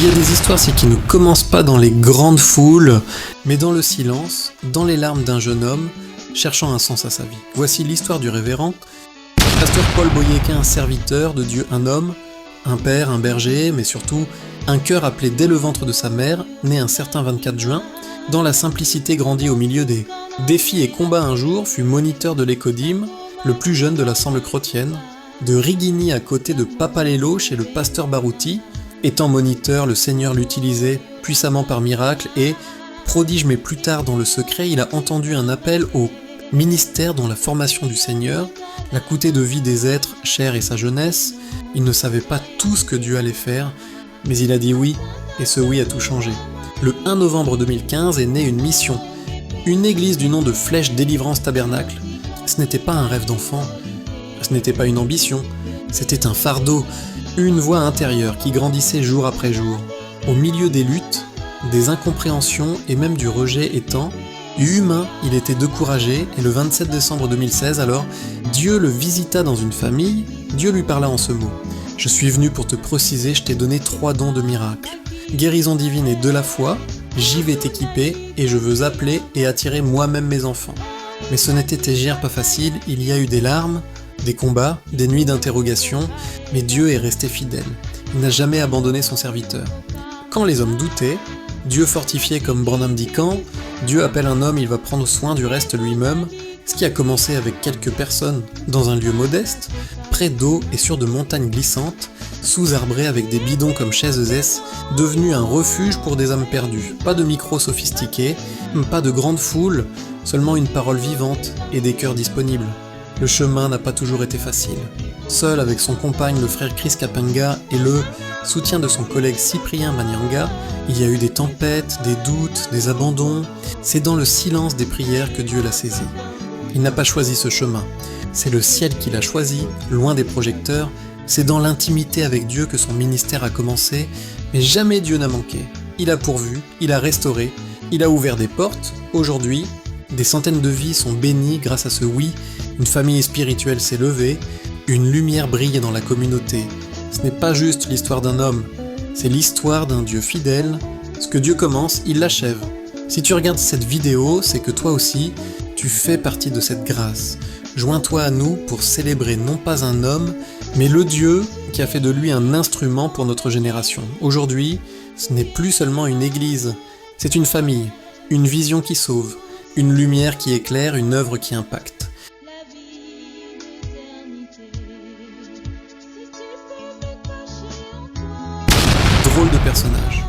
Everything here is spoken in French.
y a des histoires, c'est qui ne commencent pas dans les grandes foules, mais dans le silence, dans les larmes d'un jeune homme, cherchant un sens à sa vie. Voici l'histoire du révérend pasteur Paul Boyéquin, un serviteur de Dieu, un homme, un père, un berger, mais surtout un cœur appelé dès le ventre de sa mère, né un certain 24 juin, dans la simplicité grandit au milieu des défis et combats un jour, fut moniteur de l'Écodyme, le plus jeune de l'assemblée chrétienne, de Rigini à côté de Papalélo chez le pasteur Barouti. Étant moniteur, le Seigneur l'utilisait puissamment par miracle et, prodige mais plus tard dans le secret, il a entendu un appel au ministère dont la formation du Seigneur l'a coûté de vie des êtres, chair et sa jeunesse. Il ne savait pas tout ce que Dieu allait faire, mais il a dit oui, et ce oui a tout changé. Le 1 novembre 2015 est née une mission, une église du nom de Flèche Délivrance Tabernacle. Ce n'était pas un rêve d'enfant, ce n'était pas une ambition, c'était un fardeau, une voix intérieure qui grandissait jour après jour. Au milieu des luttes, des incompréhensions et même du rejet étant, humain, il était découragé et le 27 décembre 2016 alors, Dieu le visita dans une famille, Dieu lui parla en ce mot. Je suis venu pour te préciser, je t'ai donné 3 dons de miracle. Guérison divine et de la foi, j'y vais t'équiper et je veux appeler et attirer moi-même mes enfants. Mais ce n'était pas facile, il y a eu des larmes, des combats, des nuits d'interrogation, mais Dieu est resté fidèle. Il n'a jamais abandonné son serviteur. Quand les hommes doutaient, Dieu fortifiait comme Branham dit quand, Dieu appelle un homme, il va prendre soin du reste lui-même, ce qui a commencé avec quelques personnes dans un lieu modeste, près d'eau et sur de montagnes glissantes, sous-arbrées avec des bidons comme chaises S, devenu un refuge pour des âmes perdues. Pas de micros sophistiqués, pas de grande foule, seulement une parole vivante et des cœurs disponibles. Le chemin n'a pas toujours été facile. Seul avec son compagne, le frère Chris Kapenga, et le soutien de son collègue Cyprien Manyanga, il y a eu des tempêtes, des doutes, des abandons. C'est dans le silence des prières que Dieu l'a saisi. Il n'a pas choisi ce chemin. C'est le ciel qui l'a choisi, loin des projecteurs. C'est dans l'intimité avec Dieu que son ministère a commencé, mais jamais Dieu n'a manqué. Il a pourvu, il a restauré, il a ouvert des portes. Aujourd'hui, des centaines de vies sont bénies grâce à ce oui. Une famille spirituelle s'est levée, une lumière brille dans la communauté. Ce n'est pas juste l'histoire d'un homme, c'est l'histoire d'un Dieu fidèle. Ce que Dieu commence, il l'achève. Si tu regardes cette vidéo, c'est que toi aussi, tu fais partie de cette grâce. Joins-toi à nous pour célébrer non pas un homme, mais le Dieu qui a fait de lui un instrument pour notre génération. Aujourd'hui, ce n'est plus seulement une église, c'est une famille, une vision qui sauve, une lumière qui éclaire, une œuvre qui impacte. Drôle de personnage.